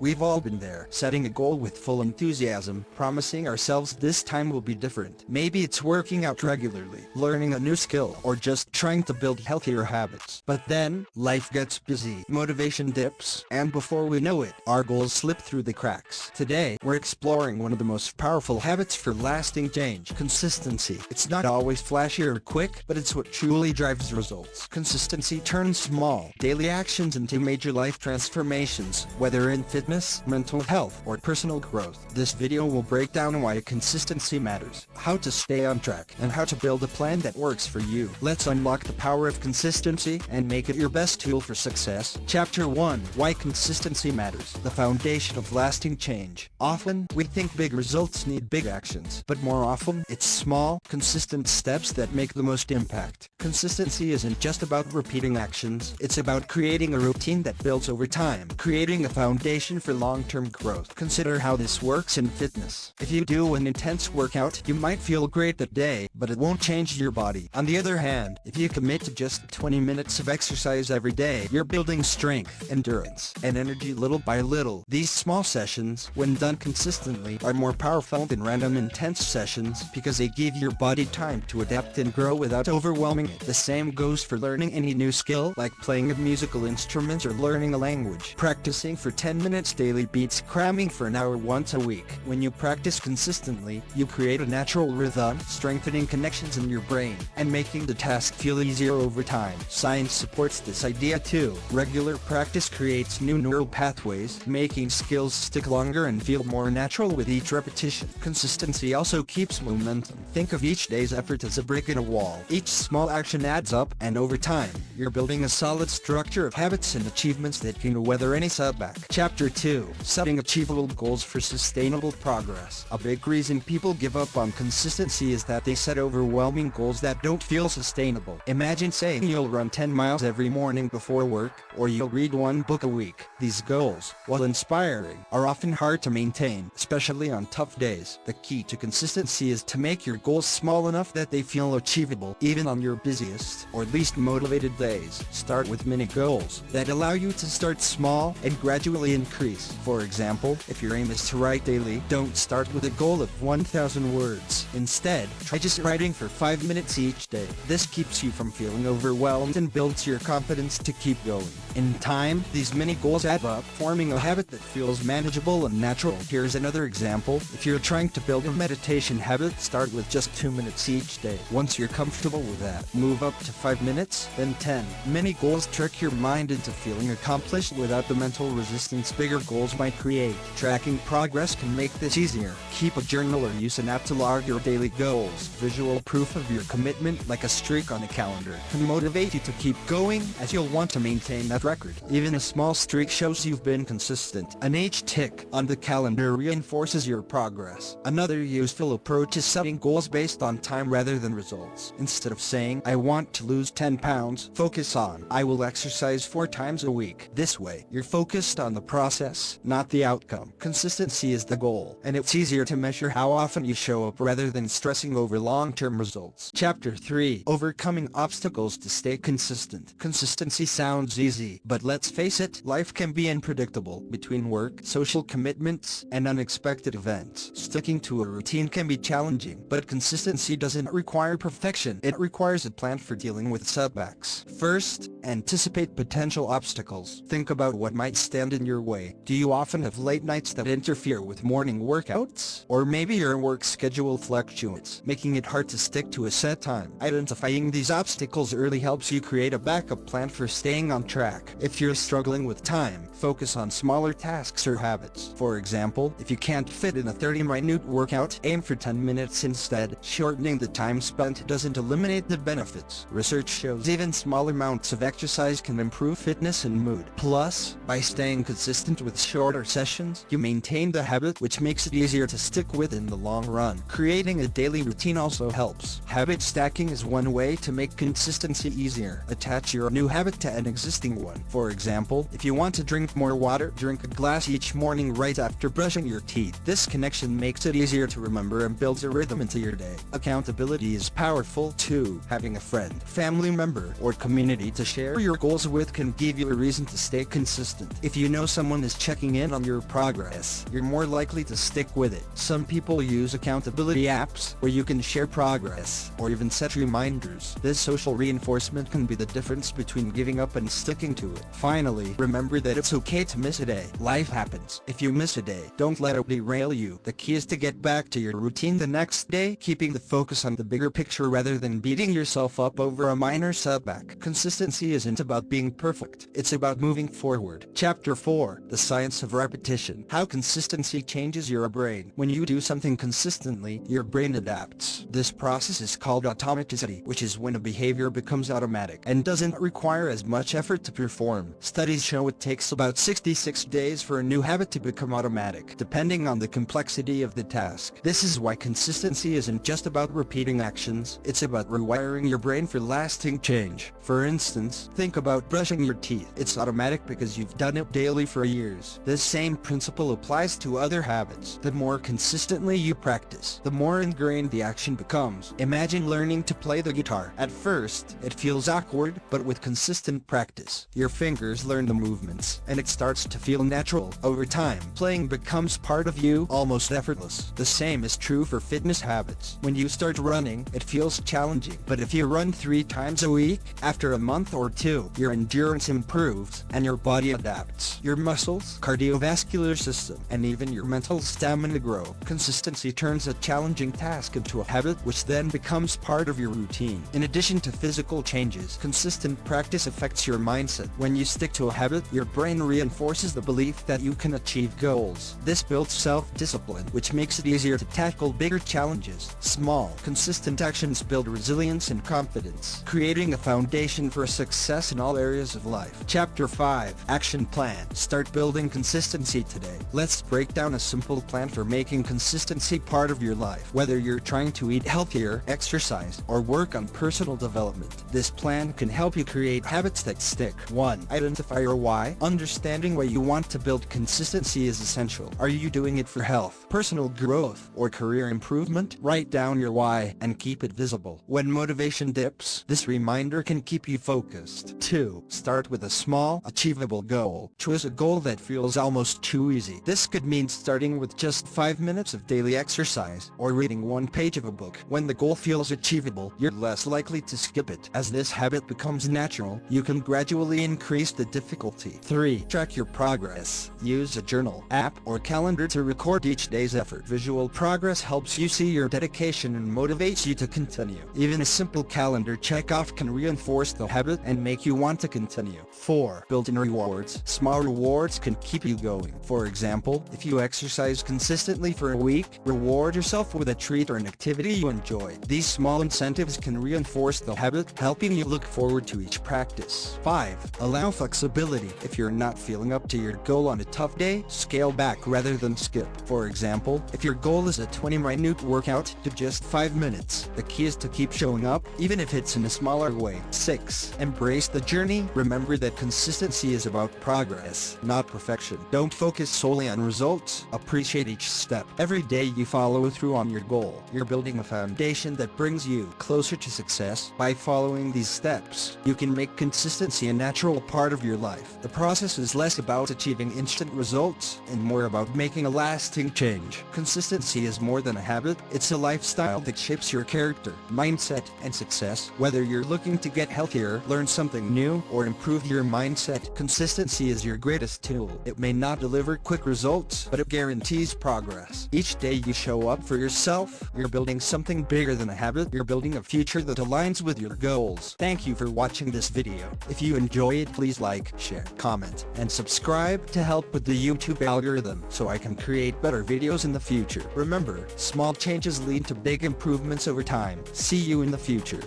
We've all been there, setting a goal with full enthusiasm, promising ourselves this time will be different. Maybe it's working out regularly, learning a new skill, or just trying to build healthier habits. But then, life gets busy, motivation dips, and before we know it, our goals slip through the cracks. Today, we're exploring one of the most powerful habits for lasting change: consistency. It's not always flashy or quick, but it's what truly drives results. Consistency turns small, daily actions into major life transformations, whether in fitness, mental health, or personal growth. This video will break down why consistency matters, how to stay on track, and how to build a plan that works for you. Let's unlock the power of consistency and make it your best tool for success. Chapter 1: Why Consistency Matters. The foundation of lasting change. Often, we think big results need big actions, but more often, it's small, consistent steps that make the most impact. Consistency isn't just about repeating actions, it's about creating a routine that builds over time, creating a foundation for long-term growth. Consider how this works in fitness. If you do an intense workout, you might feel great that day, but it won't change your body. On the other hand, if you commit to just 20 minutes of exercise every day, you're building strength, endurance, and energy little by little. These small sessions, when done consistently, are more powerful than random intense sessions because they give your body time to adapt and grow without overwhelming it. The same goes for learning any new skill, like playing a musical instrument or learning a language. Practicing for 10 minutes daily beats cramming for an hour once a week. When you practice consistently, you create a natural rhythm, strengthening connections in your brain, and making the task feel easier over time. Science supports this idea too. Regular practice creates new neural pathways, making skills stick longer and feel more natural with each repetition. Consistency also keeps momentum. Think of each day's effort as a brick in a wall. Each small action adds up, and over time, you're building a solid structure of habits and achievements that can weather any setback. Chapter 2: Setting Achievable Goals for Sustainable Progress. A big reason people give up on consistency is that they set overwhelming goals that don't feel sustainable. Imagine saying you'll run 10 miles every morning before work, or you'll read one book a week. These goals, while inspiring, are often hard to maintain, especially on tough days. The key to consistency is to make your goals small enough that they feel achievable, even on your busiest or least motivated days. Start with mini goals that allow you to start small and gradually increase. For example, if your aim is to write daily, don't start with a goal of 1,000 words. Instead, try just writing for 5 minutes each day. This keeps you from feeling overwhelmed and builds your confidence to keep going. In time, these mini goals add up, forming a habit that feels manageable and natural. Here's another example. If you're trying to build a meditation habit, start with just 2 minutes each day. Once you're comfortable with that, move up to 5 minutes, then 10. Mini goals trick your mind into feeling accomplished without the mental resistance bigger goals might create. Tracking progress can make this easier. Keep a journal or use an app to log your daily goals. Visual proof of your commitment, like a streak on a calendar, can motivate you to keep going, as you'll want to maintain that record. Even a small streak shows you've been consistent, and each tick on the calendar reinforces your progress. Another useful approach is setting goals based on time rather than results. Instead of saying, "I want to lose 10 pounds, focus on, "I will exercise 4 times a week." This way, you're focused on the process, not the outcome. Consistency is the goal, and it's easier to measure how often you show up rather than stressing over long-term results. Chapter 3: Overcoming Obstacles to Stay Consistent. Consistency sounds easy, but let's face it, life can be unpredictable. Between work, social commitments, and unexpected events, sticking to a routine can be challenging, but consistency doesn't require perfection. It requires a plan for dealing with setbacks. First, anticipate potential obstacles. Think about what might stand in your way. Do you often have late nights that interfere with morning workouts? Or maybe your work schedule fluctuates, making it hard to stick to a set time. Identifying these obstacles early helps you create a backup plan for staying on track. If you're struggling with time, focus on smaller tasks or habits. For example, if you can't fit in a 30-minute workout, aim for 10 minutes instead. Shortening the time spent doesn't eliminate the benefits. Research shows even small amounts of exercise can improve fitness and mood. Plus, by staying consistent with shorter sessions, you maintain the habit, which makes it easier to stick with in the long run. Creating a daily routine also helps. Habit stacking is one way to make consistency easier. Attach your new habit to an existing one. one. For example, if you want to drink more water, drink a glass each morning right after brushing your teeth. This connection makes it easier to remember and builds a rhythm into your day. Accountability is powerful too. Having a friend, family member, or community to share your goals with can give you a reason to stay consistent. If you know someone is checking in on your progress, you're more likely to stick with it. Some people use accountability apps where you can share progress or even set reminders. This social reinforcement can be the difference between giving up and sticking to it. Finally, remember that it's okay to miss a day. Life happens. If you miss a day, don't let it derail you. The key is to get back to your routine the next day, keeping the focus on the bigger picture rather than beating yourself up over a minor setback. Consistency isn't about being perfect. It's about moving forward. Chapter 4. The Science of Repetition. How consistency changes your brain. When you do something consistently, your brain adapts. This process is called automaticity, which is when a behavior becomes automatic and doesn't require as much effort to perform. Studies show it takes about 66 days for a new habit to become automatic, depending on the complexity of the task. This is why consistency isn't just about repeating actions, it's about rewiring your brain for lasting change. For instance, think about brushing your teeth. It's automatic because you've done it daily for years. This same principle applies to other habits. The more consistently you practice, the more ingrained the action becomes. Imagine learning to play the guitar. At first, it feels awkward, but with consistent practice, your fingers learn the movements, and it starts to feel natural. Over time, playing becomes part of you, almost effortless. The same is true for fitness habits. When you start running, it feels challenging, but if you run 3 times a week, after a month or 2, your endurance improves, and your body adapts. Your muscles, cardiovascular system, and even your mental stamina grow. Consistency turns a challenging task into a habit, which then becomes part of your routine. In addition to physical changes, consistent practice affects your mindset. When you stick to a habit, your brain reinforces the belief that you can achieve goals. This builds self-discipline, which makes it easier to tackle bigger challenges. Small, consistent actions build resilience and confidence, creating a foundation for success in all areas of life. Chapter 5. Action Plan. Start building consistency today. Let's break down a simple plan for making consistency part of your life. Whether you're trying to eat healthier, exercise, or work on personal development, this plan can help you create habits that stick. 1. Identify your why. Understanding why you want to build consistency is essential. Are you doing it for health, personal growth, or career improvement? Write down your why and keep it visible. When motivation dips, this reminder can keep you focused. 2. Start with a small, achievable goal. Choose a goal that feels almost too easy. This could mean starting with just 5 minutes of daily exercise or reading 1 page of a book. When the goal feels achievable, you're less likely to skip it. As this habit becomes natural, you can gradually increase the difficulty. 3. Track your progress. Use a journal, app, or calendar to record each day's effort. Visual progress helps you see your dedication and motivates you to continue. Even a simple calendar check-off can reinforce the habit and make you want to continue. 4. Built-in rewards. Small rewards can keep you going. For example, if you exercise consistently for a week, reward yourself with a treat or an activity you enjoy. These small incentives can reinforce the habit, helping you look forward to each practice. 5. Allow flexibility. If you're not feeling up to your goal on a tough day, scale back rather than skip. For example, if your goal is a 20-minute workout to just 5 minutes, the key is to keep showing up, even if it's in a smaller way. 6. Embrace the journey. Remember that consistency is about progress, not perfection. Don't focus solely on results. Appreciate each step. Every day you follow through on your goal, you're building a foundation that brings you closer to success. By following these steps, you can make consistency a natural part of your life. The process is less about achieving instant results and more about making a lasting change. Consistency is more than a habit, it's a lifestyle that shapes your character, mindset, and success. Whether you're looking to get healthier, learn something new, or improve your mindset, consistency is your greatest tool. It may not deliver quick results, but it guarantees progress. Each day you show up for yourself, you're building something bigger than a habit. You're building a future that aligns with your goals. Thank you for watching this video. If you enjoy it, please like, share, comment, and subscribe to help with the YouTube algorithm so I can create better videos in the future. Remember, small changes lead to big improvements over time. See you in the future.